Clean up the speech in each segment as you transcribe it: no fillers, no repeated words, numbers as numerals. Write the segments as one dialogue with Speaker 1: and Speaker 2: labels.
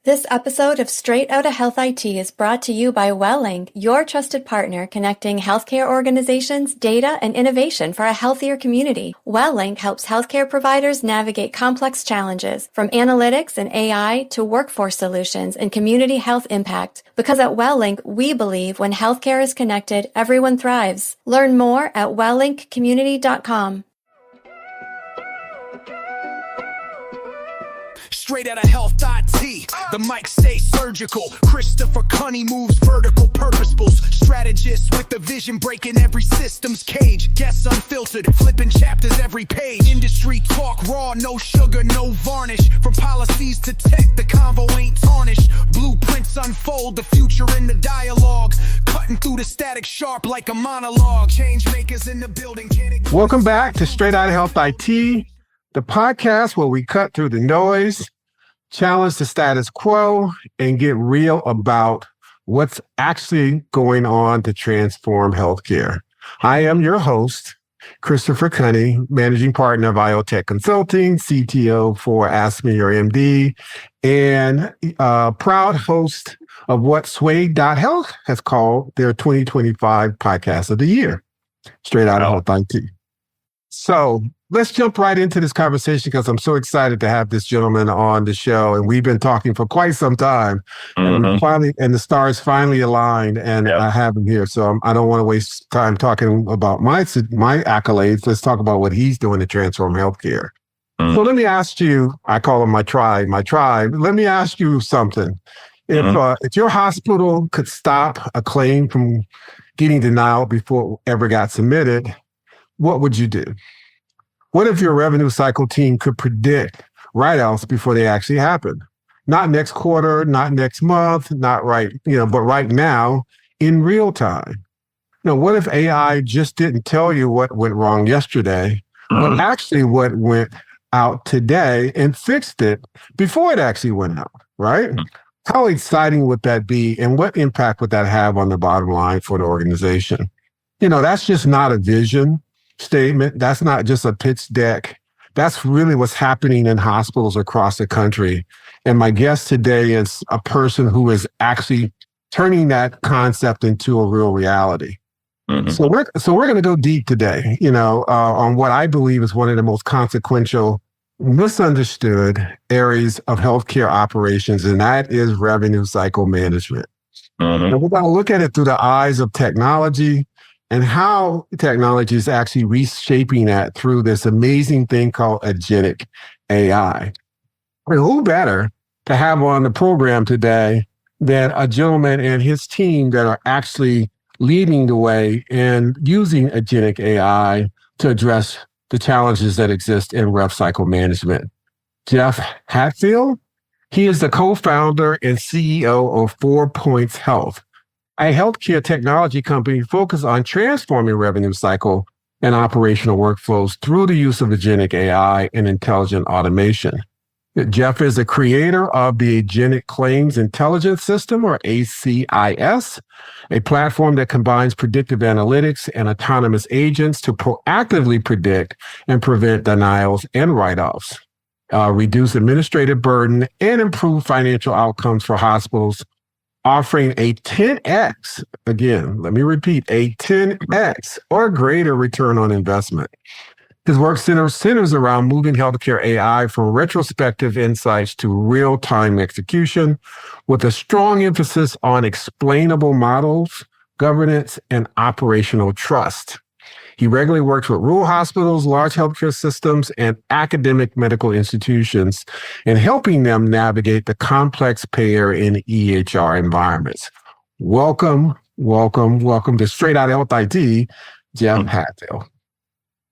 Speaker 1: This episode of Straight Outta Health IT is brought to you by Welling, your trusted partner connecting healthcare organizations, data, and innovation for a healthier community. Welling helps healthcare providers navigate complex challenges, from analytics and AI to workforce solutions and community health impact. Because at Welling, we believe when healthcare is connected, everyone thrives. Learn more at wellinkcommunity.com.
Speaker 2: Straight Outta Health IT, the mic stays surgical. Christopher Cunny moves vertical, purposeful. Strategist with the vision, breaking every system's cage. Guests unfiltered, flipping chapters every page. Industry talk raw, no sugar, no varnish. From policies to tech, the convo ain't tarnished. Blueprints unfold, the future in the dialogue. Cutting through the static sharp like a monologue. Change makers in the building.
Speaker 3: Welcome back to Straight Outta Health IT, the podcast where we cut through the noise, challenge the status quo, and get real about what's actually going on to transform healthcare. I am your host, Christopher Cunny, managing partner of IoTech Consulting, CTO for Ask Me Your MD, and proud host of what Straight Outta Health has called their 2025 podcast of the year, Straight Outta Health IT. So let's jump right into this conversation because I'm so excited to have this gentleman on the show. And we've been talking for quite some time. And the stars finally aligned, and I have him here. So I don't want to waste time talking about my accolades. Let's talk about what he's doing to transform healthcare. So let me ask you, I call him my tribe. Let me ask you something. If your hospital could stop a claim from getting denied before it ever got submitted, what would you do? What if your revenue cycle team could predict write-offs before they actually happen? Not next quarter, not next month, not right, but right now in real time. What if AI just didn't tell you what went wrong yesterday, but actually what went out today and fixed it before it actually went out, right? How exciting would that be? And what impact would that have on the bottom line for the organization? That's just not a vision statement. That's not just a pitch deck. That's really what's happening in hospitals across the country. And my guest today is a person who is actually turning that concept into a real reality. So we're going to go deep today, on what I believe is one of the most consequential, misunderstood areas of healthcare operations, and that is revenue cycle management. And we're going to look at it through the eyes of technology, and how technology is actually reshaping that through this amazing thing called Agentic AI. And who better to have on the program today than a gentleman and his team that are actually leading the way and using Agentic AI to address the challenges that exist in rev cycle management. Jeff Hatfield, he is the co-founder and CEO of 4 Points Health, a healthcare technology company focused on transforming revenue cycle and operational workflows through the use of agentic AI and intelligent automation. Jeff is the creator of the Agentic Claims Integrity System, or ACIS, a platform that combines predictive analytics and autonomous agents to proactively predict and prevent denials and write-offs, reduce administrative burden, and improve financial outcomes for hospitals, offering a 10x, again, let me repeat, a 10x or greater return on investment. His work centers around moving healthcare AI from retrospective insights to real-time execution, with a strong emphasis on explainable models, governance, and operational trust. He regularly works with rural hospitals, large healthcare systems, and academic medical institutions in helping them navigate the complex payer and EHR environments. Welcome to Straight Outta Health IT, Jeff Hatfield.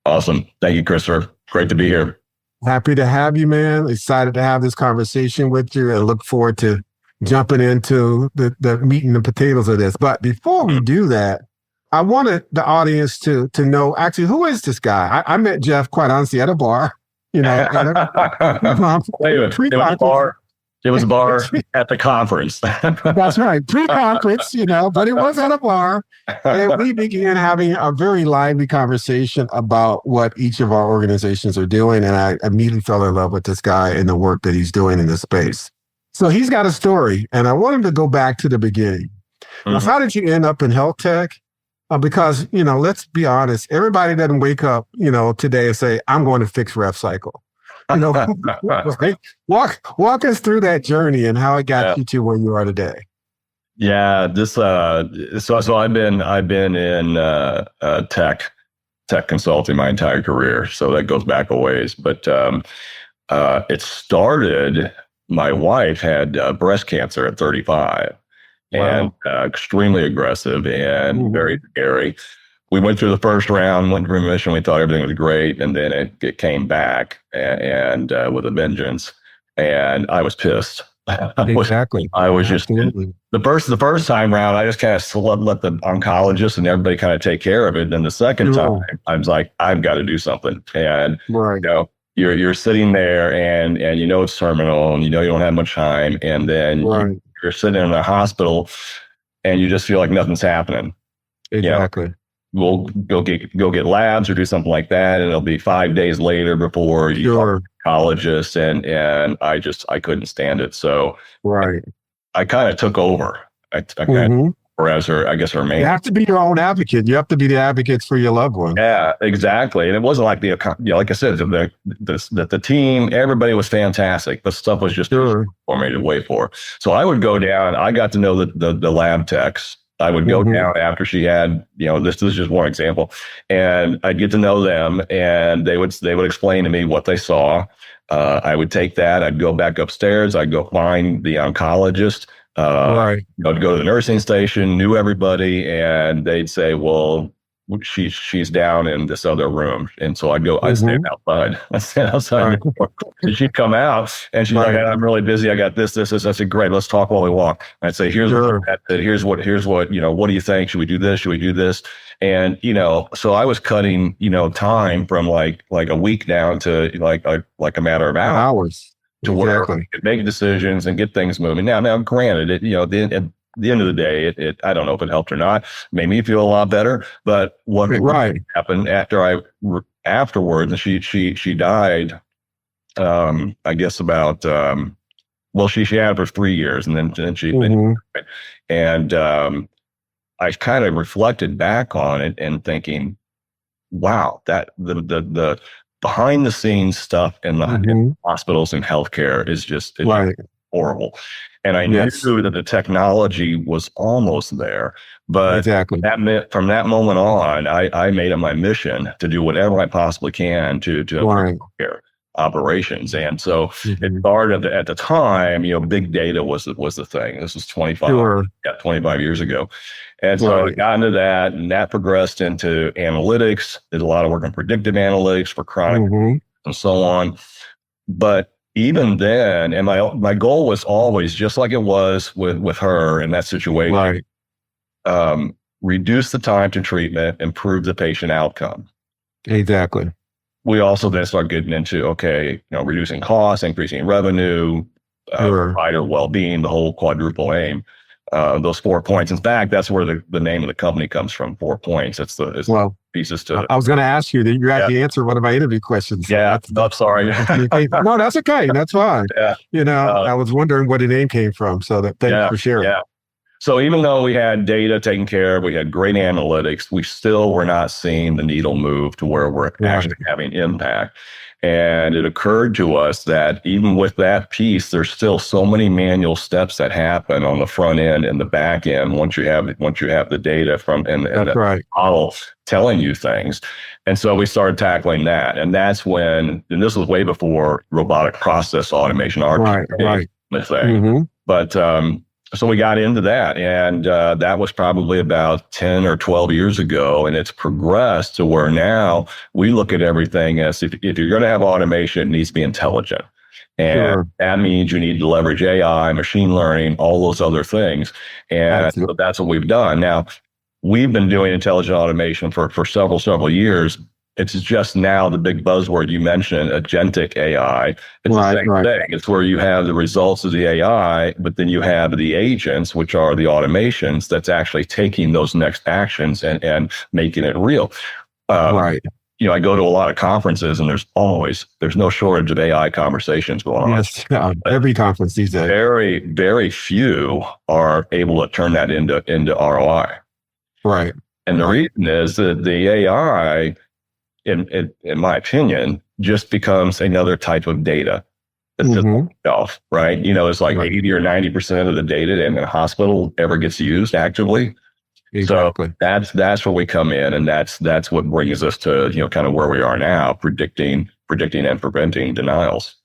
Speaker 4: Awesome. Thank you, Christopher. Great to be here.
Speaker 3: Happy to have you, man. Excited to have this conversation with you and look forward to jumping into the meat and the potatoes of this. But before we do that, I wanted the audience to know, actually, who is this guy? I met Jeff, quite honestly, at a bar. It
Speaker 4: was a bar at the conference.
Speaker 3: That's right, pre-conference, but it was at a bar. And we began having a very lively conversation about what each of our organizations are doing. And I immediately fell in love with this guy and the work that he's doing in this space. So he's got a story, and I want him to go back to the beginning. Now, how did you end up in health tech? Because, let's be honest, everybody doesn't wake up, today and say, I'm going to fix rev cycle. Right? Walk us through that journey and how it got you to where you are today.
Speaker 4: Yeah, so I've been in tech consulting my entire career, so that goes back a ways. But it started. My wife had breast cancer at 35, and extremely aggressive and very scary. We went through the first round, went to remission. We thought everything was great, and then it came back and with a vengeance. And I was pissed.
Speaker 3: Exactly.
Speaker 4: I was just the first time round. I just kind of let the oncologist and everybody kind of take care of it. Then the second time, I was like, I've got to do something. And you're sitting there, and it's terminal, and you don't have much time, and then you're sitting in a hospital, and you just feel like nothing's happening.
Speaker 3: Exactly.
Speaker 4: We'll go get labs or do something like that, and it'll be 5 days later before you talk to the oncologist, and I couldn't stand it. So I kind of took over. I kind of, or as her main.
Speaker 3: You have to be your own advocate. You have to be the advocates for your loved one.
Speaker 4: Yeah, exactly. And it wasn't like like I said, the team, everybody was fantastic, but stuff was just for me to wait for. So I would go down. I got to know the lab techs. I would go down after she had, this is just one example, and I'd get to know them, and they would explain to me what they saw. I would take that. I'd go back upstairs. I'd go find the oncologist. I'd go to the nursing station, knew everybody, and they'd say, well, she's down in this other room. And so I'd stand outside. And she'd come out, and she's like, I'm really busy. I got this. I said, great, let's talk while we walk. I'd say, here's what, what do you think? Should we do this? Should we do this? And, so I was cutting, time from like a week down to like a matter of hours. To where we could make decisions and get things moving. Now, granted, at the end of the day, it I don't know if it helped or not. Made me feel a lot better. But what happened afterwards, and she died. I guess about she had it for 3 years, and then she and I kind of reflected back on it and thinking, wow, that the behind the scenes stuff in the hospitals and healthcare is just horrible. And I knew that the technology was almost there, but from that moment on, I made it my mission to do whatever I possibly can to improve healthcare operations. And so it started at the time, big data was the thing. This was 25 years ago. And so I got into that, and that progressed into analytics, did a lot of work on predictive analytics for chronic and so on. But even then, and my goal was always, just like it was with her in that situation, reduce the time to treatment, improve the patient outcome.
Speaker 3: Exactly.
Speaker 4: We also then start getting into, reducing costs, increasing revenue, provider well-being, the whole quadruple aim. Those 4 points. In fact, that's where the name of the company comes from. 4 points. It's pieces to it.
Speaker 3: I was going to ask you that you actually answered one of my interview questions.
Speaker 4: So I'm sorry.
Speaker 3: No, that's okay. That's fine. I was wondering where the name came from. So thank you for sharing.
Speaker 4: Yeah. So even though we had data taken care of, we had great analytics, we still were not seeing the needle move to where we're actually having impact. And it occurred to us that even with that piece, there's still so many manual steps that happen on the front end and the back end once you have the data from and the model telling you things. And so we started tackling that. And that's when, and this was way before robotic process automation, thing. But so we got into that, and that was probably about 10 or 12 years ago, and it's progressed to where now we look at everything as if you're going to have automation, it needs to be intelligent. And that means you need to leverage AI, machine learning, all those other things. And so that's what we've done. Now, we've been doing intelligent automation for several years. It's just now the big buzzword you mentioned, agentic AI. It's the same thing. It's where you have the results of the AI, but then you have the agents, which are the automations that's actually taking those next actions and making it real. I go to a lot of conferences, and there's no shortage of AI conversations going on.
Speaker 3: Yes, every conference these days.
Speaker 4: Very, very few are able to turn that into ROI.
Speaker 3: Right.
Speaker 4: And the reason is that the AI, in my opinion, just becomes another type of data. Itself, right? It's like 80 or 90% of the data in a hospital ever gets used actively.
Speaker 3: Exactly.
Speaker 4: So that's where we come in, and that's what brings us to kind of where we are now, predicting and preventing denials.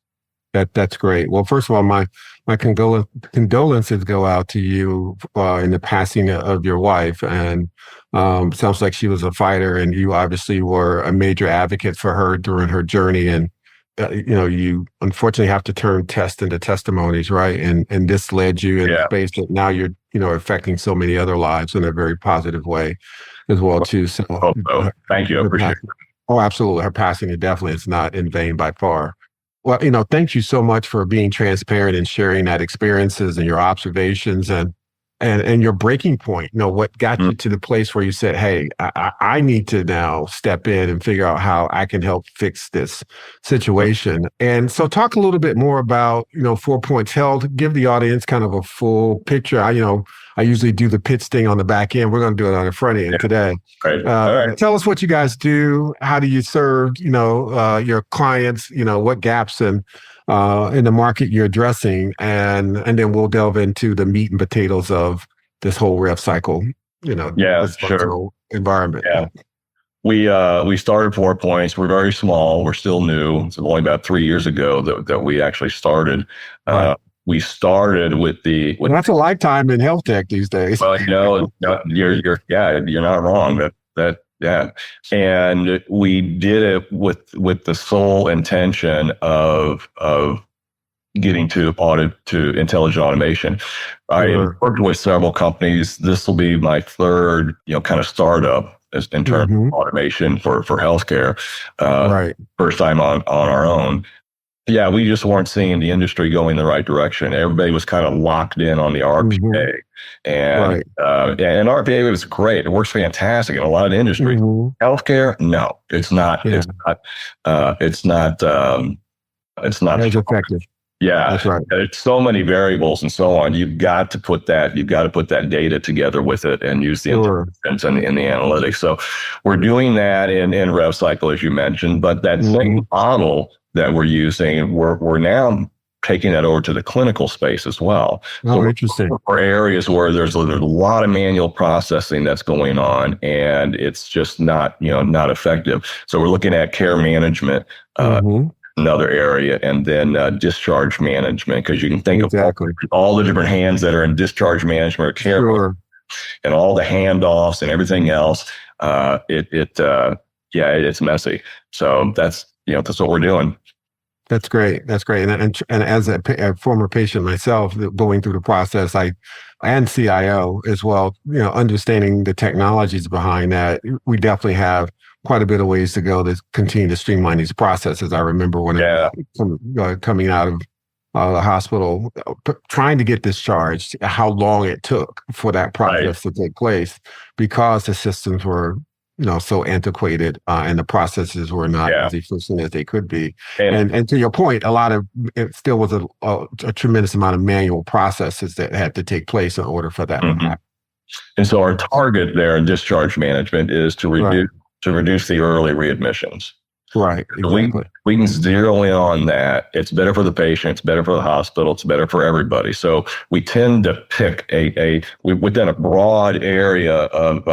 Speaker 3: That's great. Well, first of all, my condolences go out to you in the passing of your wife, and sounds like she was a fighter, and you obviously were a major advocate for her during her journey. And you unfortunately have to turn tests into testimonies, right? And this led you in a space that now you're affecting so many other lives in a very positive way as well too. So
Speaker 4: thank you. I appreciate it.
Speaker 3: Oh, absolutely. Her passing is not in vain by far. Well, thank you so much for being transparent and sharing that experiences and your observations and your breaking point. What got you to the place where you said, hey, I need to now step in and figure out how I can help fix this situation. And so talk a little bit more about, 4 Points Health. Give the audience kind of a full picture. I usually do the pitch thing on the back end. We're going to do it on the front end today.
Speaker 4: Great. All right.
Speaker 3: Tell us what you guys do. How do you serve, your clients, what gaps in the market you're addressing, and then we'll delve into the meat and potatoes of this whole rev cycle,
Speaker 4: sure.
Speaker 3: environment.
Speaker 4: Yeah. We started 4 Points. We're very small. We're still new. It's only about 3 years ago that we actually started.
Speaker 3: Right.
Speaker 4: We started with
Speaker 3: that's a lifetime in health tech these days.
Speaker 4: Well, you're not wrong. Yeah. And we did it with the sole intention of getting to intelligent automation. I worked with several companies. This will be my third, kind of startup in terms of automation for healthcare. First time on our own. Yeah, we just weren't seeing the industry going the right direction. Everybody was kind of locked in on the RPA, and RPA was great. It works fantastic in a lot of industries. Healthcare, no, it's not. Yeah. It's not as
Speaker 3: effective.
Speaker 4: Yeah,
Speaker 3: that's right.
Speaker 4: It's so many variables and so on. You've got to put that data together with it and use the intelligence and the analytics. So we're doing that in rev cycle, as you mentioned, but that same model that we're using, we're now taking that over to the clinical space as well.
Speaker 3: So interesting.
Speaker 4: For areas where there's a lot of manual processing that's going on, and it's just not effective. So we're looking at care management, another area, and then discharge management, because you can think of all the different hands that are in discharge management or care, and all the handoffs and everything else. It's messy. So that's what we're doing.
Speaker 3: That's great. And as a former patient myself, going through the process, and CIO as well, understanding the technologies behind that, we definitely have quite a bit of ways to go to continue to streamline these processes. I remember when coming out of the hospital, trying to get discharged, how long it took for that process to take place, because the systems were so antiquated, and the processes were not as efficient as they could be. And to your point, it still was a tremendous amount of manual processes that had to take place in order for that to happen.
Speaker 4: And so our target there in discharge management is to reduce the early readmissions.
Speaker 3: Right. Exactly.
Speaker 4: We can zero in on that. It's better for the patient. It's better for the hospital. It's better for everybody. So we tend to pick within a broad area of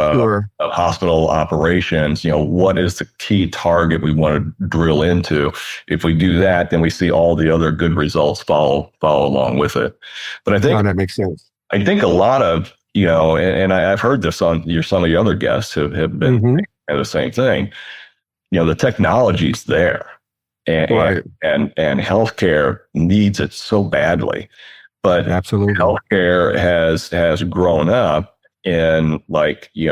Speaker 4: hospital operations. What is the key target we want to drill into? If we do that, then we see all the other good results follow along with it. But I think
Speaker 3: that makes sense.
Speaker 4: I think a lot of and I've heard this on some of your other guests have been the same thing. The technology's there, and healthcare needs it so badly, but
Speaker 3: absolutely,
Speaker 4: healthcare has grown up in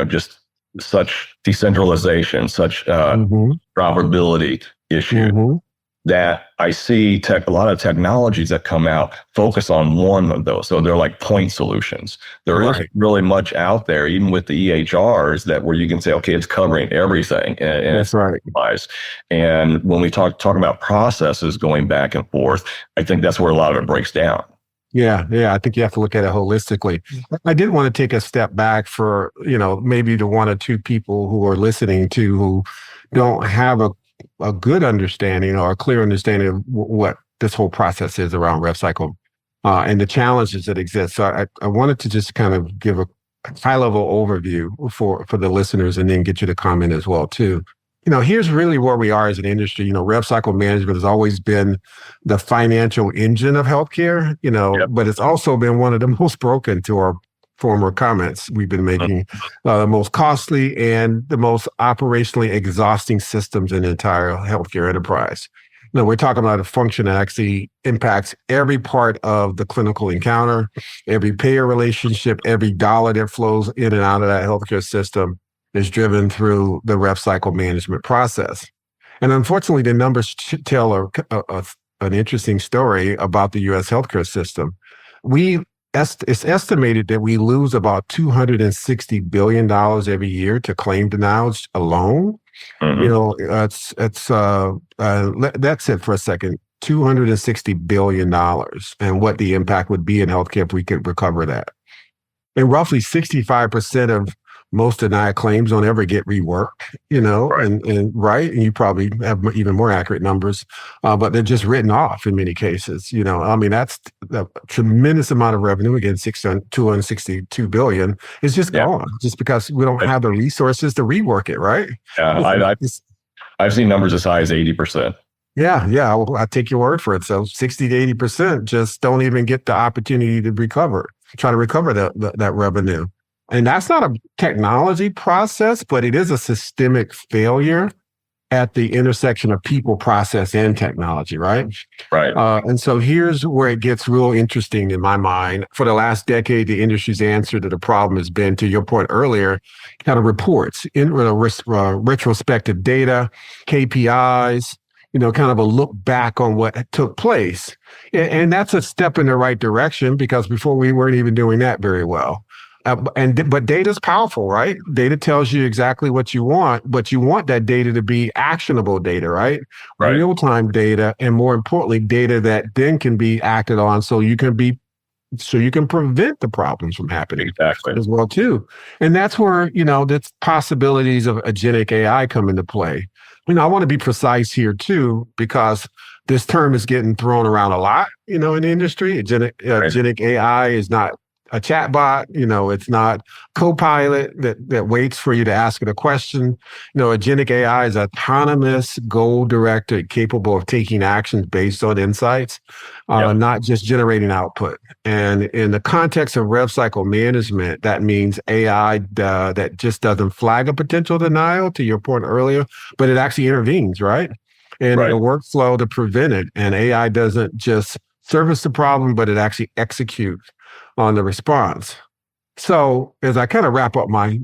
Speaker 4: just such decentralization, such interoperability issues that I see a lot of technologies that come out focus on one of those. So they're like point solutions. There isn't really much out there, even with the EHRs, that where you can say, okay, it's covering everything. And
Speaker 3: That's right.
Speaker 4: And when we talk about processes going back and forth, I think that's where a lot of it breaks down.
Speaker 3: Yeah. I think you have to look at it holistically. I did want to take a step back for, maybe the one or two people who are listening to who don't have a good understanding or a clear understanding of what this whole process is around rev cycle and the challenges that exist. So I wanted to just kind of give a high level overview for the listeners and then get you to comment as well too. Here's really where we are as an industry. Rev cycle management has always been the financial engine of healthcare, but it's also been one of the most broken, to our former comments we've been making, the most costly and the most operationally exhausting systems in the entire healthcare enterprise. We're talking about a function that actually impacts every part of the clinical encounter, every payer relationship, every dollar that flows in and out of that healthcare system is driven through the rev cycle management process. And unfortunately, the numbers tell an interesting story about the U.S. healthcare system. It's estimated that we lose about $260 billion every year to claim denials alone. That's it for a second. $260 billion and what the impact would be in healthcare if we could recover that. And roughly 65% of most denied claims don't ever get reworked, and you probably have even more accurate numbers, but they're just written off in many cases. That's a tremendous amount of revenue. Again, $262 billion is just gone just because we don't have the resources to rework it, right?
Speaker 4: Yeah, I've seen numbers as high as 80%.
Speaker 3: Yeah, I'll take your word for it. So 60 to 80% just don't even get the opportunity to try to recover that revenue. And that's not a technology process, but it is a systemic failure at the intersection of people, process, and technology, right?
Speaker 4: Right.
Speaker 3: And so here's where it gets real interesting in my mind. For the last decade, the industry's answer to the problem has been, to your point earlier, kind of reports, retrospective data, KPIs, kind of a look back on what took place. And that's a step in the right direction, because before we weren't even doing that very well. But data is powerful, right? Data tells you exactly what you want, but you want that data to be actionable data, right? Real-time data, and more importantly, data that then can be acted on so you can prevent the problems from happening as well too. And that's where, the possibilities of agentic AI come into play. I want to be precise here too, because this term is getting thrown around a lot, in the industry. Agentic AI is not a chatbot, it's not Copilot that waits for you to ask it a question. Agentic AI is autonomous, goal-directed, capable of taking actions based on insights, not just generating output. And in the context of rev cycle management, that means AI that just doesn't flag a potential denial, to your point earlier, but it actually intervenes, right? And the workflow to prevent it. And AI doesn't just service the problem, but it actually executes on the response. So as I kind of wrap up my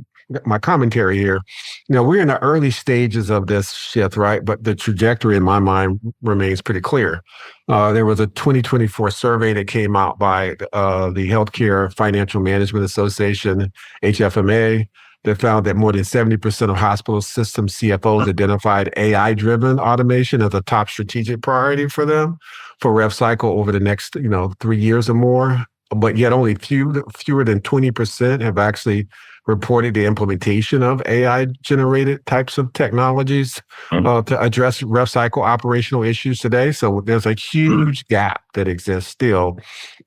Speaker 3: commentary here, we're in the early stages of this shift, right? But the trajectory in my mind remains pretty clear. There was a 2024 survey that came out by the Healthcare Financial Management Association, HFMA, that found that more than 70% of hospital system CFOs identified AI-driven automation as a top strategic priority for them for rev cycle over the next 3 years or more. But yet only fewer than 20% have actually reported the implementation of AI-generated types of technologies to address rev cycle operational issues today. So there's a huge gap that exists still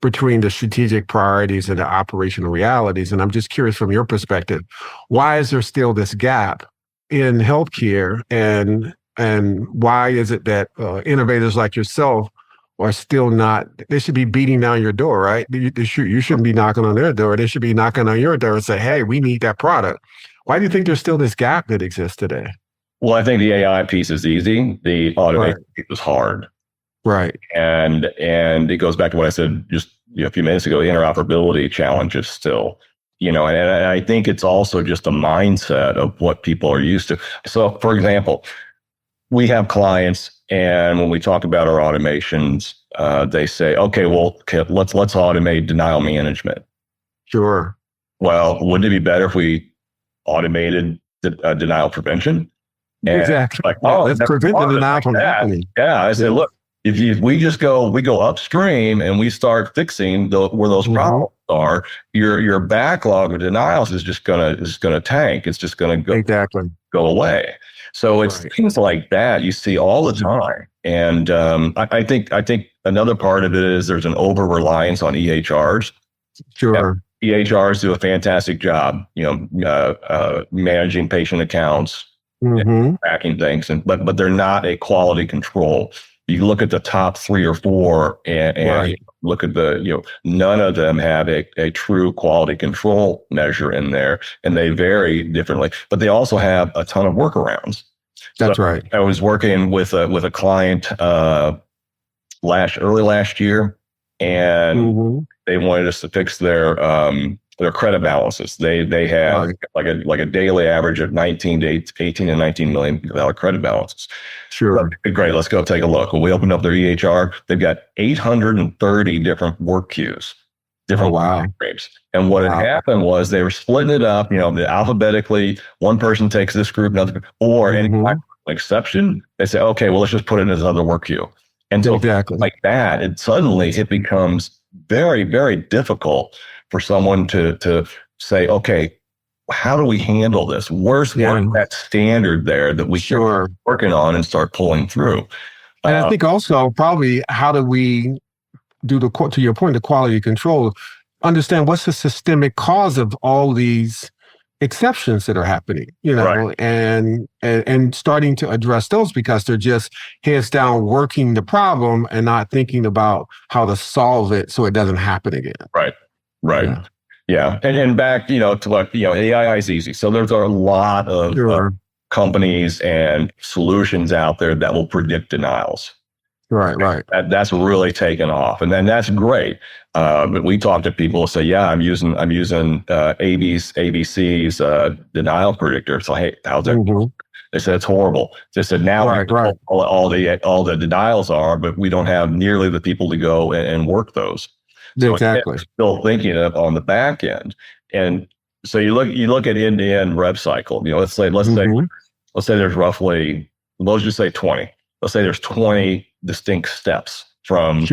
Speaker 3: between the strategic priorities and the operational realities. And I'm just curious, from your perspective, why is there still this gap in healthcare, and why is it that innovators like yourself are still not? They should be beating down your door, right? You shouldn't be knocking on their door. They should be knocking on your door and say, hey, we need that product. Why do you think there's still this gap that exists today?
Speaker 4: Well, I think the AI piece is easy. The automation piece is hard.
Speaker 3: Right.
Speaker 4: And it goes back to what I said just a few minutes ago, the interoperability challenges still. And I think it's also just a mindset of what people are used to. So, for example, we have clients And when we talk about our automations, they say, let's automate denial management.
Speaker 3: Sure.
Speaker 4: Well, wouldn't it be better if we automated denial prevention? And
Speaker 3: Exactly.
Speaker 4: like,
Speaker 3: let's prevent the denial from happening.
Speaker 4: Yeah, I said, look, if we just we go upstream and we start fixing where those problems are, your backlog of denials is just gonna tank. It's just gonna go away. So it's things like that you see all the time. And I think another part of it is there's an over reliance on EHRs.
Speaker 3: Sure.
Speaker 4: EHRs do a fantastic job, managing patient accounts, tracking things, but they're not a quality control. You look at the top 3 or 4 and look at none of them have a true quality control measure in there, and they vary differently, but they also have a ton of workarounds.
Speaker 3: That's right.
Speaker 4: I was working with a client early last year, and they wanted us to fix their credit balances. They have like a daily average of 18 and 19 million credit balances.
Speaker 3: Sure.
Speaker 4: Great. Let's go take a look. When we opened up their EHR, they've got 830 different work queues, different groups. And what had happened was they were splitting it up, alphabetically. One person takes this group, another, or any exception. They say, okay, well, let's just put it in this other work queue. And so like that, it becomes very, very difficult for someone to say, okay, how do we handle this? Where's that standard there that we start working on and start pulling through?
Speaker 3: And I think also probably how do we do to your point, the quality control, understand what's the systemic cause of all these exceptions that are happening, and starting to address those, because they're just heads down working the problem and not thinking about how to solve it so it doesn't happen again.
Speaker 4: Right. Yeah. And back, to what, AI is easy. So there's a lot of companies and solutions out there that will predict denials.
Speaker 3: Right.
Speaker 4: That's really taken off. And then that's great. But we talk to people who say, I'm using ABC's denial predictor. So, hey, how's that? They said it's horrible. They said now all the denials are, but we don't have nearly the people to go and work those. So
Speaker 3: exactly.
Speaker 4: Still thinking of on the back end. And so you look at end-to-end rev cycle. Let's say there's roughly, let's just say 20. Let's say there's 20 distinct steps from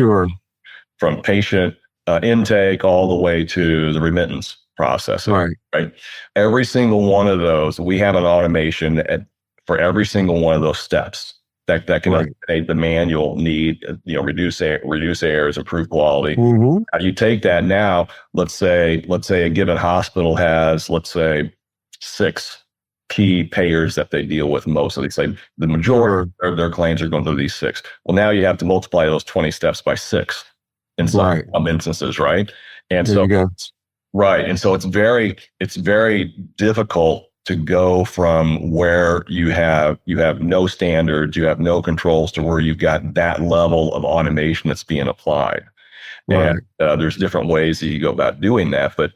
Speaker 4: patient intake all the way to the remittance process. Right. Every single one of those, we have an automation for every single one of those steps that can eliminate the manual need, reduce errors, improve quality. How do you take that now? Let's say a given hospital has, 6 key payers that they deal with most of these. Say the majority of their claims are going through these 6. Well, now you have to multiply those 20 steps by 6 in some instances, right? And and so it's very difficult to go from where you have no standards, you have no controls, to where you've got that level of automation that's being applied. And there's different ways that you go about doing that, but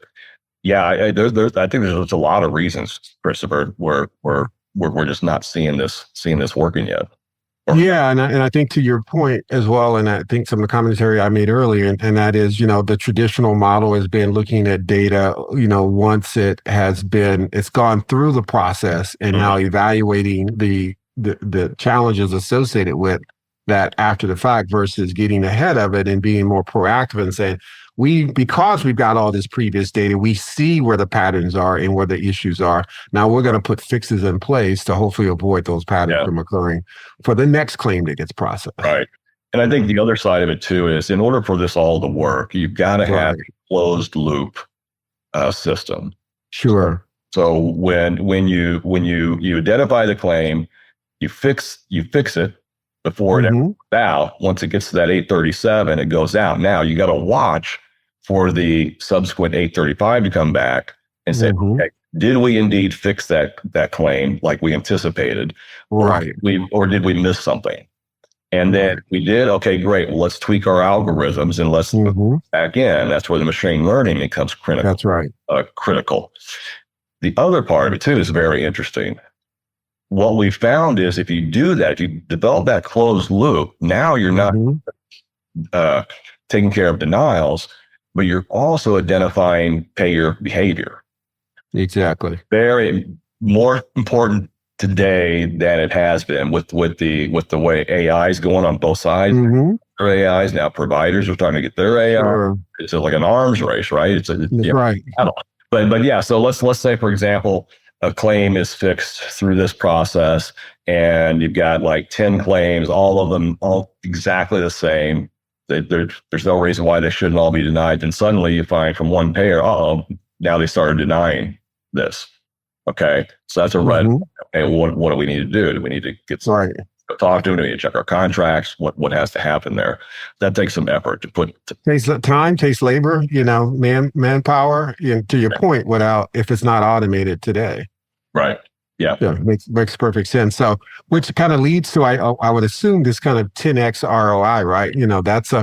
Speaker 4: I think there's a lot of reasons, Christopher, where we're just not seeing this working yet.
Speaker 3: And I think to your point as well, and I think some of the commentary I made earlier, and that is, the traditional model has been looking at data, once it's gone through the process, and now evaluating the challenges associated with that after the fact, versus getting ahead of it and being more proactive and saying, because we've got all this previous data, we see where the patterns are and where the issues are. Now we're going to put fixes in place to hopefully avoid those patterns from occurring for the next claim that gets processed.
Speaker 4: Right. And I think the other side of it too is, in order for this all to work, you've got to have a closed loop system.
Speaker 3: Sure.
Speaker 4: So when you identify the claim, you fix it before it ever goes out. Once it gets to that 837, it goes out. Now you got to watch for the subsequent 835 to come back and say, okay, did we indeed fix that claim like we anticipated? Or did we miss something? And then we did, okay, great. Well, let's tweak our algorithms and let's back in. That's where the machine learning becomes critical.
Speaker 3: That's right.
Speaker 4: Critical. The other part of it too is very interesting. what we found is if you do that, if you develop that closed loop, now you're not taking care of denials, but you're also identifying payer behavior.
Speaker 3: Exactly.
Speaker 4: Very more important today than it has been with the way AI is going on both sides. AIs now, providers are trying to get their AI. Sure. It's like an arms race, right? It's
Speaker 3: right.
Speaker 4: But yeah, so let's say, for example, a claim is fixed through this process, and you've got like 10 claims, all of them all exactly the same. There's no reason why they shouldn't all be denied. And suddenly you find from one payer, now they started denying this. Okay, so that's a red. Okay, what do we need to do? Do we need to get some, talk to them? Do we need to check our contracts? What has to happen there? That takes some effort to put.
Speaker 3: Takes time, takes labor, manpower. To your point, if it's not automated today.
Speaker 4: Right. Yeah.
Speaker 3: Makes perfect sense. So, which kind of leads to, I would assume, this kind of 10x ROI, right? That's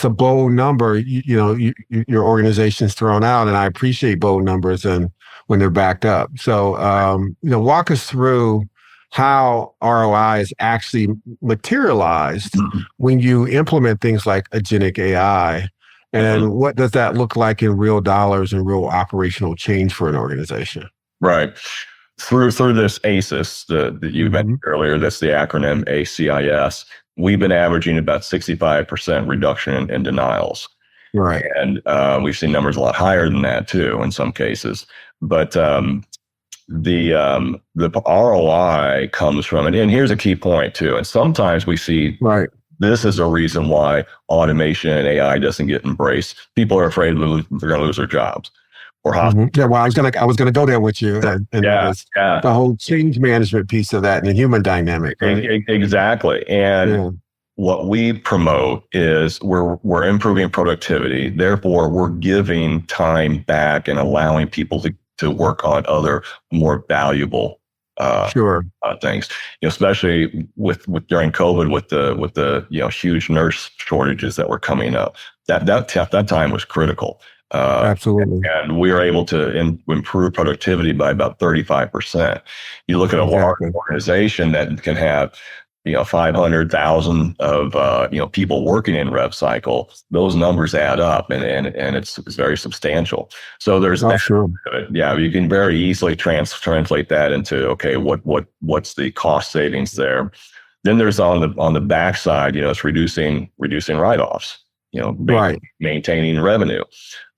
Speaker 3: a bold number. Your organization's thrown out, and I appreciate bold numbers and when they're backed up. So, walk us through how ROI is actually materialized when you implement things like Agentic AI, and what does that look like in real dollars and real operational change for an organization?
Speaker 4: Right. Through this ACIS that you mentioned earlier, that's the acronym ACIS, we've been averaging about 65% reduction in denials.
Speaker 3: Right.
Speaker 4: And we've seen numbers a lot higher than that too in some cases. But the ROI comes from it. And here's a key point too. And sometimes we see this is a reason why automation and AI doesn't get embraced. People are afraid they're going to lose their jobs. Or
Speaker 3: yeah, well, I was gonna go there with you, and the whole change management piece of that and the human dynamic. Right?
Speaker 4: Exactly, and what we promote is we're improving productivity. Therefore, we're giving time back and allowing people to work on other more valuable things. Especially with during COVID with the huge nurse shortages that were coming up. That time was critical.
Speaker 3: Absolutely.
Speaker 4: And we are able to improve productivity by about 35%. You look at a large organization that can have, 500,000 of, people working in rev cycle. Those numbers add up and it's very substantial. So there's you can very easily translate that into, okay, what's the cost savings there? Then there's on the backside, it's reducing write-offs, maintaining revenue.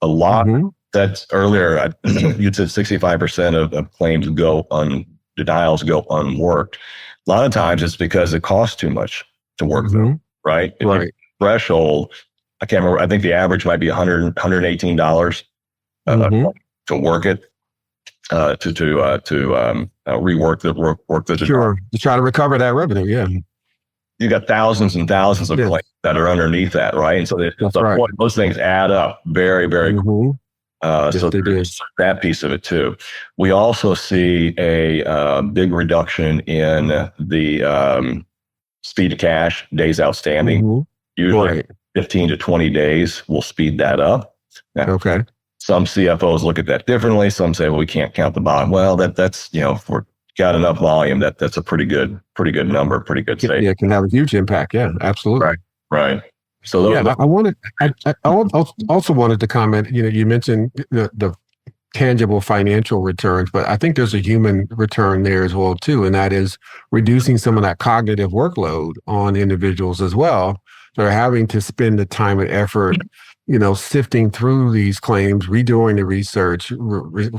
Speaker 4: A lot that's earlier, you said 65% of claims denials go unworked. A lot of times it's because it costs too much to work them, right? Threshold, I can't remember, I think the average might be $118 to work it, to rework the work that
Speaker 3: to try to recover that revenue,
Speaker 4: You got thousands and thousands of claims that are underneath that, right? And so those things add up very, very quickly. So there's that piece of it too. We also see a big reduction in the speed to cash, days outstanding. Usually 15 to 20 days will speed that up. Now, some CFOs look at that differently. Some say, well, we can't count the bottom. Well, that's if we're got enough volume, that's a pretty good number, pretty good savings.
Speaker 3: Yeah, it can have a huge impact. Yeah, absolutely.
Speaker 4: Right. So
Speaker 3: I also wanted to comment, you mentioned the tangible financial returns, but I think there's a human return there as well too. And that is reducing some of that cognitive workload on individuals as well. They're having to spend the time and effort, sifting through these claims, redoing the research,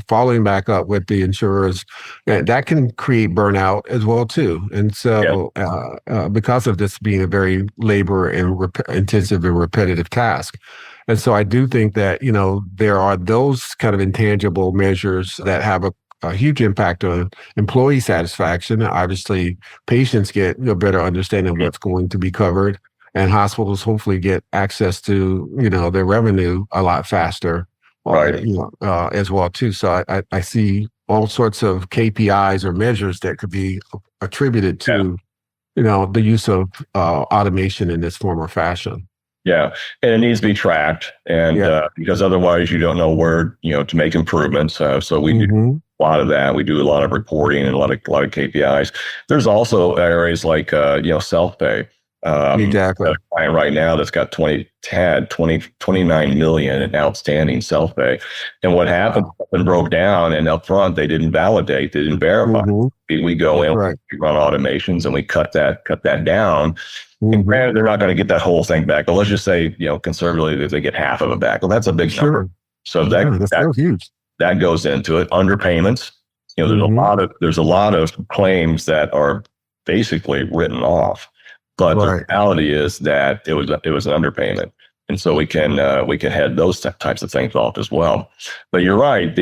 Speaker 3: following back up with the insurers. That can create burnout as well too. And so because of this being a very labor and intensive and repetitive task. And so I do think that, there are those kind of intangible measures that have a huge impact on employee satisfaction. Obviously, patients get a better understanding of what's going to be covered. And hospitals hopefully get access to, their revenue a lot faster, as well too. So I see all sorts of KPIs or measures that could be attributed to, the use of automation in this form or fashion.
Speaker 4: Yeah, and it needs to be tracked, and because otherwise you don't know where to make improvements. So we do a lot of that. We do a lot of reporting and a lot of KPIs. There's also areas like self pay.
Speaker 3: Exactly.
Speaker 4: A client right now that's got 29 million in outstanding self pay, and what happened and broke down, and up front they didn't validate, they didn't verify. We go in, we run automations, and we cut that down. And granted, they're not going to get that whole thing back, but let's just say, conservatively, if they get half of it back, well, that's a big number. So that's
Speaker 3: huge.
Speaker 4: That goes into it. Underpayments. There's a lot of claims that are basically written off, but the reality is that it was an underpayment, and so we can head those types of things off as well. But you're right.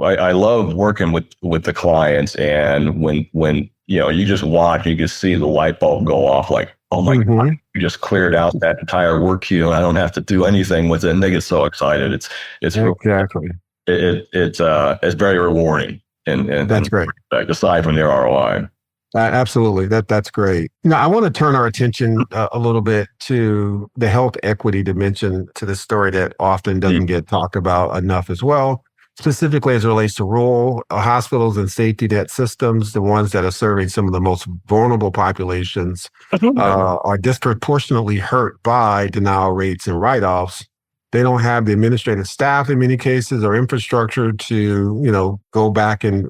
Speaker 4: I love working with the clients, and when you just watch, you can see the light bulb go off, like, oh my God, you just cleared out that entire work queue. I don't have to do anything with it. And they get so excited. It's
Speaker 3: exactly.
Speaker 4: It's very rewarding. And
Speaker 3: that's great.
Speaker 4: Aside from the ROI.
Speaker 3: Absolutely. That's great. I want to turn our attention a little bit to the health equity dimension to the story that often doesn't get talked about enough as well. Specifically as it relates to rural hospitals and safety net systems, the ones that are serving some of the most vulnerable populations are disproportionately hurt by denial rates and write-offs. They don't have the administrative staff in many cases or infrastructure to, go back and,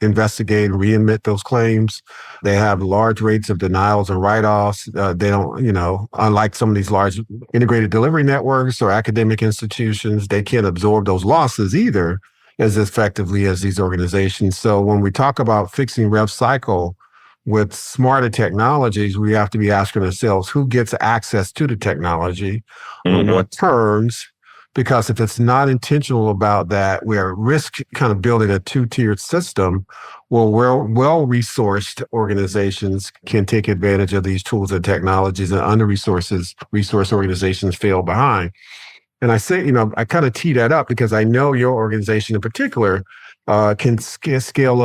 Speaker 3: investigate and readmit those claims. They have large rates of denials and write-offs. They don't, unlike some of these large integrated delivery networks or academic institutions, they can't absorb those losses either as effectively as these organizations. So when we talk about fixing rev cycle with smarter technologies, we have to be asking ourselves, who gets access to the technology, on what terms? Because if it's not intentional about that, we're at risk kind of building a two-tiered system where well-resourced organizations can take advantage of these tools and technologies, and resource organizations fail behind. And I say, I kind of tee that up because I know your organization in particular can scale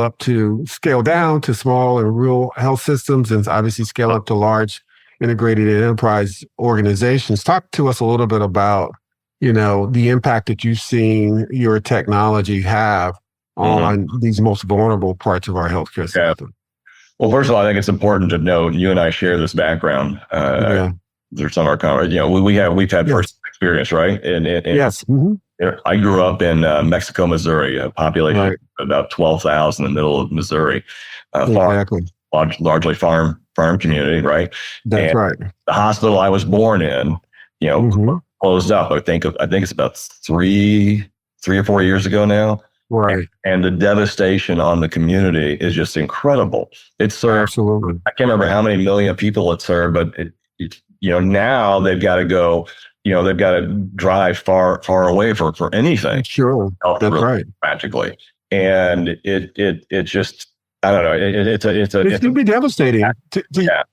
Speaker 3: down to small and rural health systems, and obviously scale up to large integrated enterprise organizations. Talk to us a little bit about, the impact that you've seen your technology have on these most vulnerable parts of our healthcare system.
Speaker 4: Well, first of all, I think it's important to note, you and I share this background. There's some of our conversations, we've had personal experience, right? And
Speaker 3: yes.
Speaker 4: I grew up in Mexico, Missouri, a population of about 12,000 in the middle of Missouri. Largely farm community, right?
Speaker 3: That's right.
Speaker 4: The hospital I was born in, closed up. I think it's about three or 4 years ago now.
Speaker 3: Right.
Speaker 4: And the devastation on the community is just incredible. It served,
Speaker 3: absolutely.
Speaker 4: I can't remember how many million people it served, but now they've got to go. They've got to drive far away for anything.
Speaker 3: Sure, that's right.
Speaker 4: Tragically, and it just, I don't know. It
Speaker 3: can be devastating. To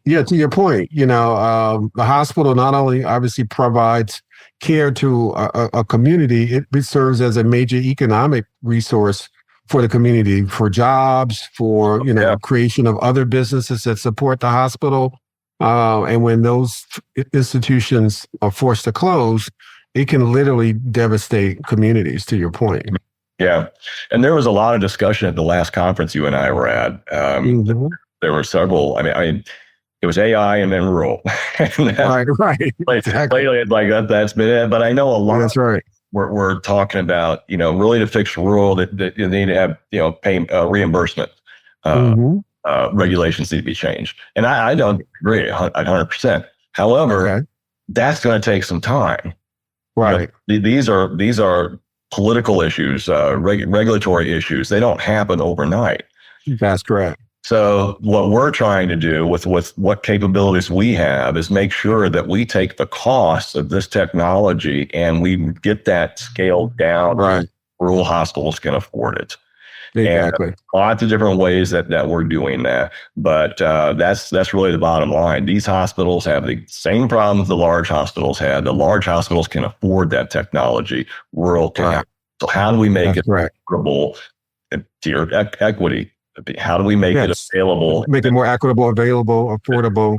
Speaker 3: your point, the hospital not only obviously provides care to a community, it serves as a major economic resource for the community, for jobs, for creation of other businesses that support the hospital. And when those institutions are forced to close, it can literally devastate communities, to your point.
Speaker 4: Yeah. And there was a lot of discussion at the last conference you and I were at. There were several, it was AI and then rural.
Speaker 3: Right.
Speaker 4: Exactly. Like that's been it. But I know a lot.
Speaker 3: That's right.
Speaker 4: We're talking about, really to fix rural, that you need to have, pay reimbursement. Regulations need to be changed. And I don't agree 100%. However, that's going to take some time.
Speaker 3: Right.
Speaker 4: These are political issues, regulatory issues. They don't happen overnight.
Speaker 3: That's correct.
Speaker 4: So what we're trying to do with what capabilities we have is make sure that we take the cost of this technology and we get that scaled down.
Speaker 3: Right.
Speaker 4: Rural hospitals can afford it.
Speaker 3: Exactly.
Speaker 4: And lots of different ways that we're doing that. But that's really the bottom line. These hospitals have the same problems the large hospitals had. The large hospitals can afford that technology. Rural can't. So how do we make it equitable to your equity? How do we make it available?
Speaker 3: Make it more equitable, available, affordable.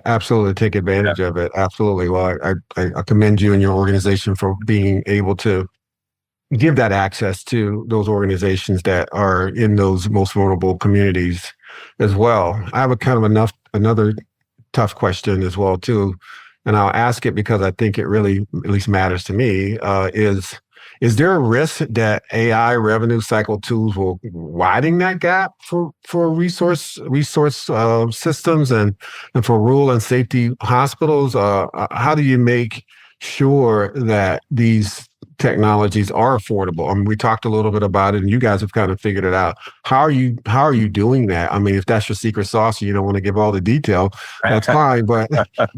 Speaker 3: Absolutely take advantage of it. Absolutely. Well, I commend you and your organization for being able to give that access to those organizations that are in those most vulnerable communities as well. I have a kind of another tough question as well too, and I'll ask it because I think it really at least matters to me. Is there a risk that AI revenue cycle tools will widen that gap for resource systems and for rural and safety hospitals? How do you make sure that these technologies are affordable? I mean, we talked a little bit about it, and you guys have kind of figured it out. How are you doing that? I mean, if that's your secret sauce, you don't want to give all the detail, that's fine. But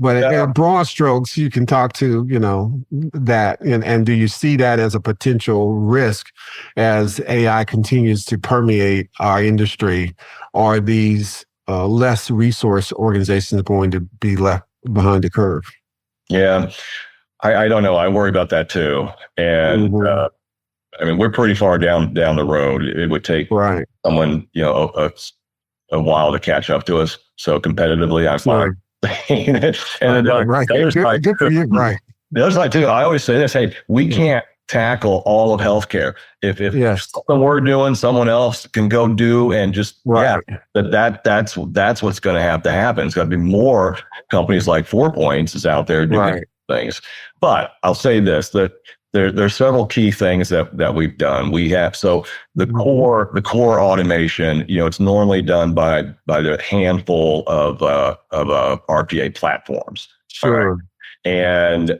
Speaker 3: in broad strokes, you can talk to that. And do you see that as a potential risk as AI continues to permeate our industry? Are these less resource organizations going to be left behind the curve?
Speaker 4: Yeah. I don't know. I worry about that too. And I mean, we're pretty far down the road. It would take someone, a while to catch up to us. So competitively, I'm fine. And
Speaker 3: good for you. Right.
Speaker 4: The other side too, I always say this, hey, we can't tackle all of healthcare. If something we're doing, someone else can go do, and just that's what's going to have to happen. It's got to be more companies like 4 Points is out there doing things. But I'll say this, that there's several key things that we've done. We have, so the core automation, it's normally done by the handful of RPA platforms.
Speaker 3: Sure.
Speaker 4: Right? And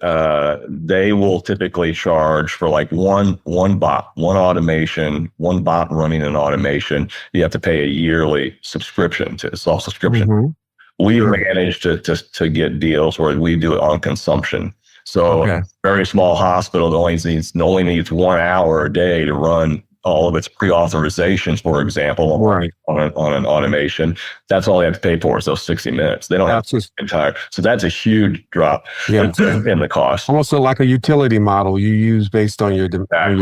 Speaker 4: they will typically charge for like one bot, one automation, one bot running an automation. You have to pay a yearly subscription to, it's all subscription. We've managed to get deals where we do it on consumption. So a very small hospital that only needs 1 hour a day to run all of its pre-authorizations, for example, on an automation. That's all they have to pay for is those 60 minutes. They don't have to entire. So that's a huge drop in the cost.
Speaker 3: Almost like a utility model you use based on your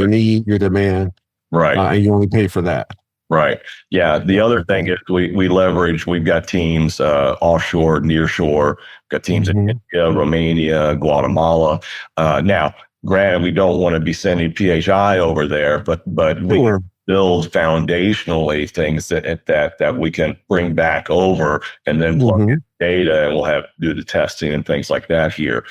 Speaker 3: need, your demand.
Speaker 4: Right.
Speaker 3: And you only pay for that.
Speaker 4: Right. Yeah. The other thing is we leverage, we've got teams offshore, nearshore, got teams in India, Romania, Guatemala. Now, granted, we don't want to be sending PHI over there, but we build foundationally things that we can bring back over and then plug in data, and we'll have to do the testing and things like that here.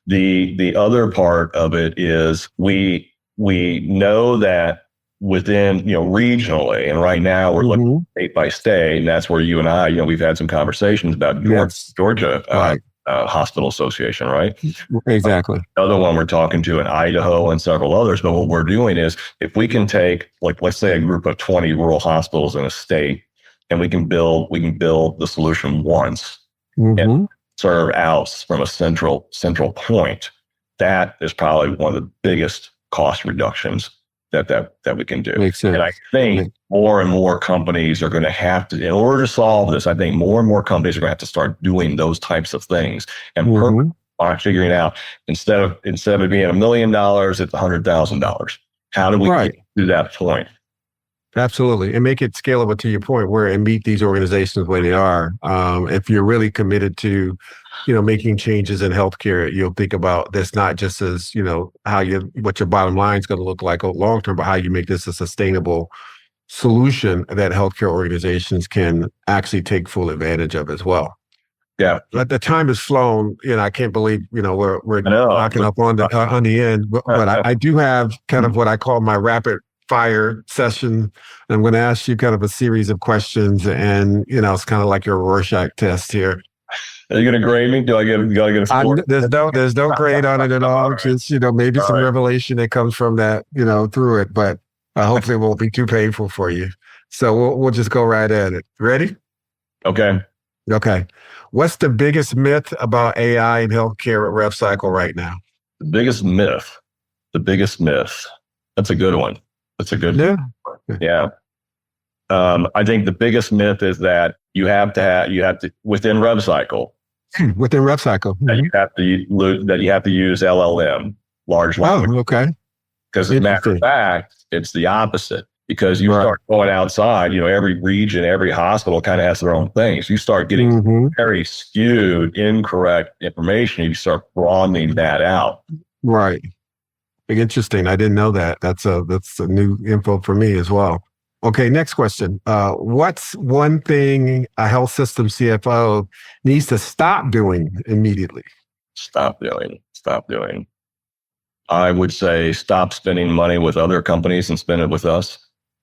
Speaker 4: The other part of it is we know that within, regionally, and right now we're looking state by state, and that's where you and I, we've had some conversations about Georgia Hospital Association, right?
Speaker 3: Exactly.
Speaker 4: The other one we're talking to in Idaho and several others, but what we're doing is if we can take, like, let's say a group of 20 rural hospitals in a state, and we can build the solution once and serve out from a central point, that is probably one of the biggest cost reductions that we can do.
Speaker 3: Makes sense.
Speaker 4: And I think more and more companies are going to have to, in order to solve this, I think more and more companies are going to have to start doing those types of things and figuring out, instead of it being $1 million, it's $100,000. How do we get to that point?
Speaker 3: Absolutely. And make it scalable, to your point, and meet these organizations where they are. If you're really committed to, making changes in healthcare, you'll think about this not just as, what your bottom line is going to look like long term, but how you make this a sustainable solution that healthcare organizations can actually take full advantage of as well.
Speaker 4: Yeah.
Speaker 3: But the time has flown, I can't believe, we're knocking up on the end, but I do have kind of what I call my rapid fire session. I'm going to ask you kind of a series of questions, and it's kind of like your Rorschach test here.
Speaker 4: Are you going to grade me? Do I get a score?
Speaker 3: There's no grade on it at all. Just maybe some revelation that comes from that, through it. But hopefully it won't be too painful for you. So we'll just go right at it. Ready?
Speaker 4: Okay.
Speaker 3: What's the biggest myth about AI in healthcare at RevCycle right now?
Speaker 4: The biggest myth. That's a good one. That's a good one. Yeah. I think the biggest myth is that you have to within RevCycle.
Speaker 3: Within RevCycle.
Speaker 4: That you have to use LLM, large language.
Speaker 3: Oh, okay.
Speaker 4: Because as a matter of fact, it's the opposite. because you start going outside, every region, every hospital kind of has their own things. You start getting very skewed, incorrect information. You start broadening that out.
Speaker 3: Right. Interesting. I didn't know that. That's a new info for me as well. Okay, next question. What's one thing a health system CFO needs to stop doing immediately?
Speaker 4: Stop doing. I would say stop spending money with other companies and spend it with us.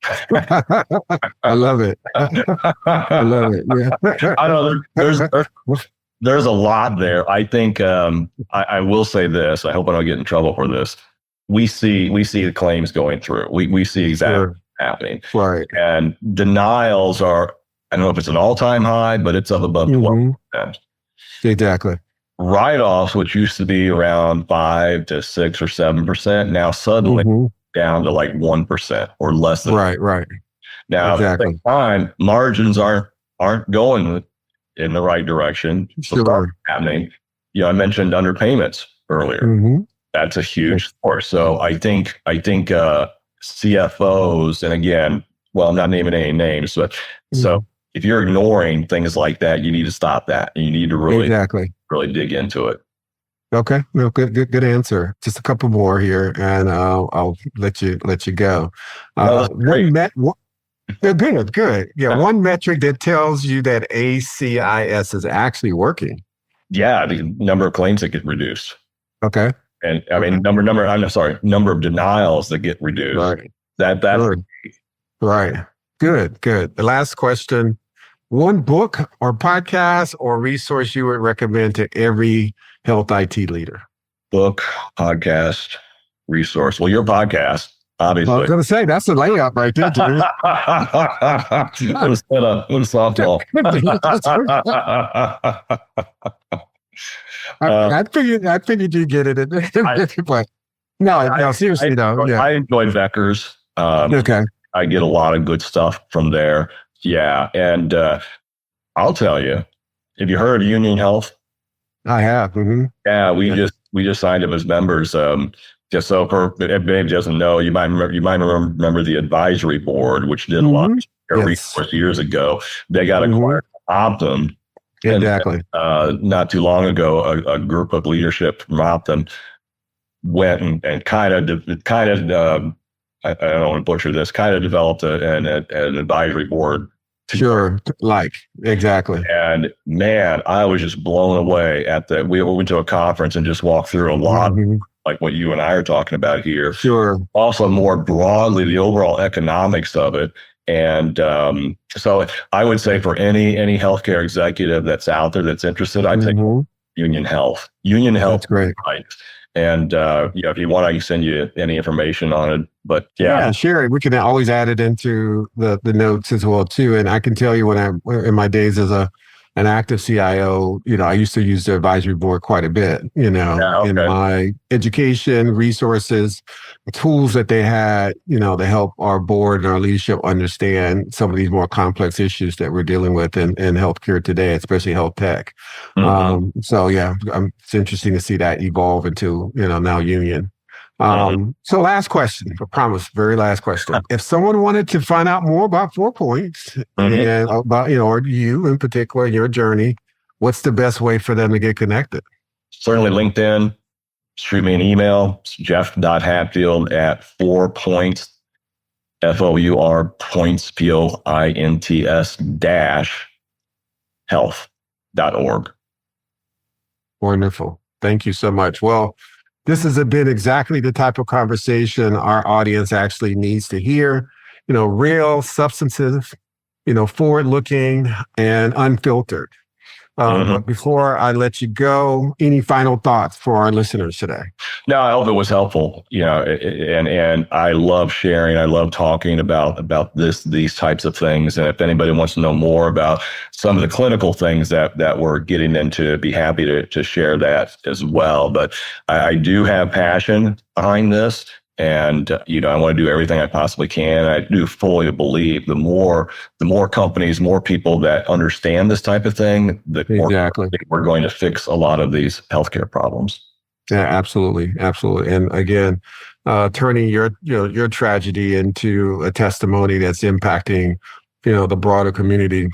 Speaker 3: I love it. I love it. Yeah.
Speaker 4: I know there's a lot there. I think I will say this. I hope I don't get in trouble for this. We see the claims going through. We see exactly what's happening.
Speaker 3: Right.
Speaker 4: And denials are, I don't know if it's an all-time high, but it's up above 12%.
Speaker 3: Exactly.
Speaker 4: Write-offs, which used to be around 5 to 6 or 7%, now suddenly down to like 1% or less than.
Speaker 3: Right.
Speaker 4: Now, at the same time, margins aren't going in the right direction. So that's happening. I mentioned underpayments earlier. That's a huge source. So I think CFOs, and again, well, I'm not naming any names, but so if you're ignoring things like that, you need to stop that, and you need to really dig into it.
Speaker 3: Okay, no, good answer. Just a couple more here, and I'll let you go. Good. Yeah, one metric that tells you that ACIS is actually working.
Speaker 4: Yeah, the number of claims that get reduced.
Speaker 3: Okay.
Speaker 4: And I mean, number of denials that get reduced.
Speaker 3: Right.
Speaker 4: That's
Speaker 3: right. Good. The last question: one book or podcast or resource you would recommend to every health IT leader?
Speaker 4: Book, podcast, resource. Well, your podcast, obviously.
Speaker 3: Well, I was going to say that's a layup right there, dude.
Speaker 4: What a softball.
Speaker 3: I figured you get it. But no, seriously though. Yeah.
Speaker 4: I enjoy Vecker's.
Speaker 3: Okay.
Speaker 4: I get a lot of good stuff from there. Yeah. And I'll tell you, have you heard of Union Health?
Speaker 3: I have.
Speaker 4: Yeah, we just signed up as members. Just so for if anybody doesn't know, you might remember the advisory board, which did a lot of resource years ago. They got acquired Optum.
Speaker 3: Exactly.
Speaker 4: And, not too long ago, a group of leadership from Optum went and kind of I don't want to butcher this, kind of developed an advisory board.
Speaker 3: Sure, exactly.
Speaker 4: And man, I was just blown away we went to a conference and just walked through a lot like what you and I are talking about here.
Speaker 3: Sure.
Speaker 4: Also more broadly, the overall economics of it. And so I would say for any healthcare executive that's out there that's interested, I'd say Union Health. Union Health.
Speaker 3: That's great.
Speaker 4: Right. And if you want, I can send you any information on it. But yeah,
Speaker 3: sure. We can always add it into the notes as well too. And I can tell you in my days as an active CIO, I used to use the advisory board quite a bit. In my education, resources, tools that they had, to help our board and our leadership understand some of these more complex issues that we're dealing with in healthcare today, especially health tech. So yeah, it's interesting to see that evolve into, now Union. So last question, I promise, very last question. If someone wanted to find out more about 4 Points and about, or you in particular, your journey, what's the best way for them to get connected?
Speaker 4: Certainly LinkedIn. Shoot me an email, jeff.hatfield@4points, FOUR points, POINTS -health.org.
Speaker 3: Wonderful. Thank you so much. Well, this has been exactly the type of conversation our audience actually needs to hear, real, substantive, forward-looking and unfiltered. But before I let you go, any final thoughts for our listeners today?
Speaker 4: No, I hope it was helpful. And I love sharing. I love talking about these types of things. And if anybody wants to know more about some of the clinical things that we're getting into, I'd be happy to share that as well. But I do have passion behind this. And, I want to do everything I possibly can. I do fully believe the more companies, more people that understand this type of thing, we're going to fix a lot of these healthcare problems.
Speaker 3: Yeah, absolutely. And again, turning your tragedy into a testimony that's impacting, the broader community.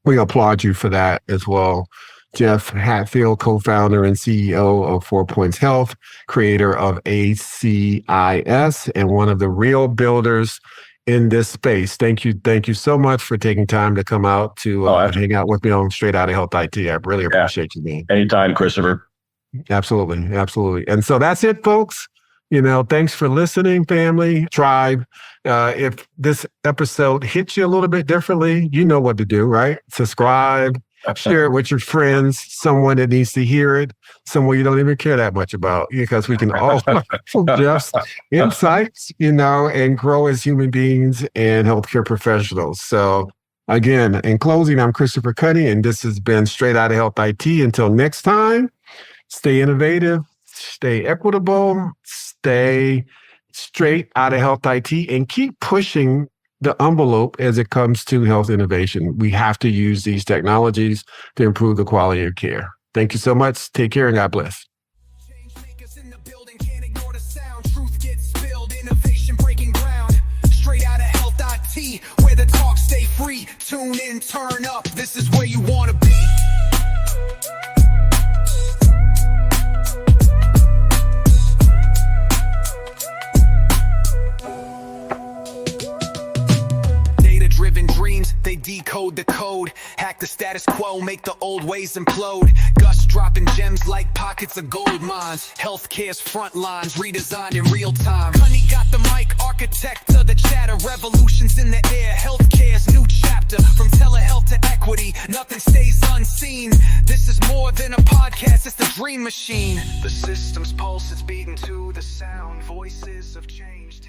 Speaker 3: We applaud you for that as well. Jeff Hatfield, co-founder and CEO of 4 Points Health, creator of ACIS, and one of the real builders in this space. Thank you so much for taking time to come out to hang out with me on Straight Outta Health IT. I really appreciate you, man.
Speaker 4: Anytime, Christopher.
Speaker 3: Absolutely. And so that's it, folks. Thanks for listening, family, tribe. If this episode hits you a little bit differently, you know what to do, right? Subscribe, share it with your friends, someone that needs to hear it, someone you don't even care that much about, because we can all just insights, and grow as human beings and healthcare professionals. So again, in closing, I'm Christopher Cuddy, and this has been Straight Outta Health IT. Until next time, stay innovative, stay equitable, stay straight out of health IT, and keep pushing the envelope as it comes to health innovation. We have to use these technologies to improve the quality of care. Thank you so much. Take care and God bless.
Speaker 2: Change makers in the building, can't ignore the sound. Truth gets spilled, innovation breaking ground. Straight out of health IT, where the talk stay free. Tune in, turn up, this is where you want to be. Data-driven dreams, they decode the code. Hack the status quo, make the old ways implode. Gusts dropping gems like pockets of gold mines. Healthcare's front lines, redesigned in real time. Honey got the mic, architect of the chatter. Revolutions in the air, healthcare's new chapter. From telehealth to equity, nothing stays unseen. This is more than a podcast, it's the dream machine. The system's pulse is beating to the sound. Voices of change.